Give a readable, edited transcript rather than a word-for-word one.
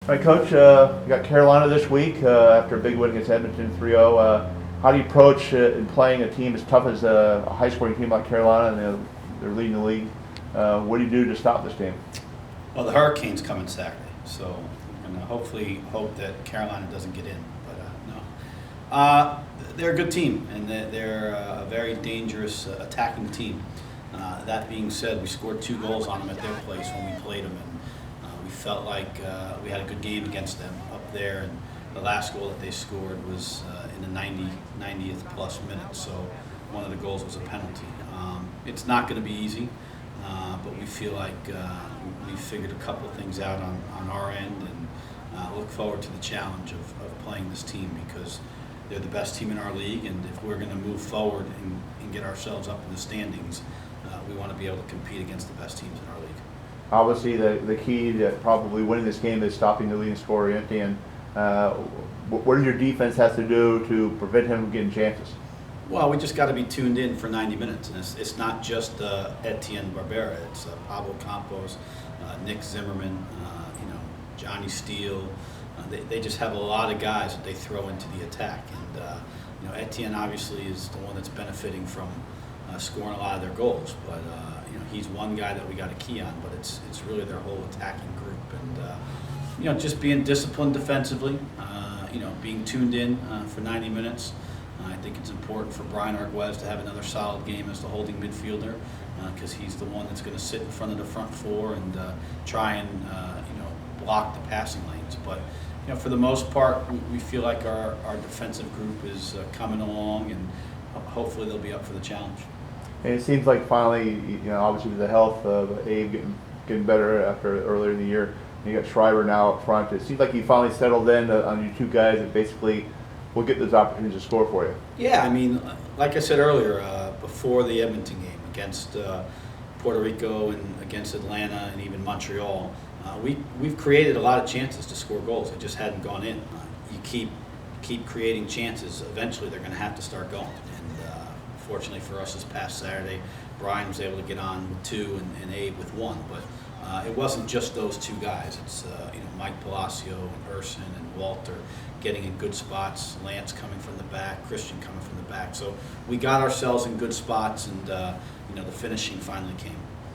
All right, Coach, you got Carolina this week after a big win against Edmonton 3-0. How do you approach in playing a team as tough as a high-scoring team like Carolina, and they're leading the league? What do you do to stop this team? Well, the Hurricanes coming Saturday, so we're going to hopefully hope that Carolina doesn't get in, but no. They're a good team, and they're a very dangerous attacking team. That being said, we scored 2 goals on them at their place when we played them, and we felt like we had a good game against them up there, and the last goal that they scored was in the 90th plus minute, so one of the goals was a penalty. It's not going to be easy, but we feel like we figured a couple of things out on our end, and look forward to the challenge of playing this team, because they're the best team in our league, and if we're going to move forward and get ourselves up in the standings, we want to be able to compete against the best teams in our league. Obviously, the key to probably winning this game is stopping the leading scorer, Etienne. What does your defense have to do to prevent him from getting chances? Well, we just got to be tuned in for 90 minutes, and it's not just Etienne Barbera. It's Pablo Campos, Nick Zimmerman, Johnny Steele. They just have a lot of guys that they throw into the attack, and Etienne obviously is the one that's benefiting from scoring a lot of their goals. But he's one guy that we got to key on. But it's really their whole attacking group, and just being disciplined defensively. Being tuned in for 90 minutes. I think it's important for Brian Arguez to have another solid game as the holding midfielder, because he's the one that's going to sit in front of the front four and try and block the passing lanes. But for the most part, we feel like our defensive group is coming along, and hopefully they'll be up for the challenge. And it seems like finally, obviously with the health of Abe getting better after earlier in the year, you got Schreiber now up front. It seems like you finally settled in on your 2 guys that basically will get those opportunities to score for you. Yeah, I mean, like I said earlier, before the Edmonton game against Puerto Rico and against Atlanta and even Montreal, we've created a lot of chances to score goals. It just hadn't gone in. You keep creating chances. Eventually, they're going to have to start going. And fortunately for us, this past Saturday, Brian was able to get on with 2 and Abe with 1. But it wasn't just those 2 guys. It's Mike Palacio and Urson and Walter getting in good spots, Lance coming from the back, Christian coming from the back. So we got ourselves in good spots, and the finishing finally came.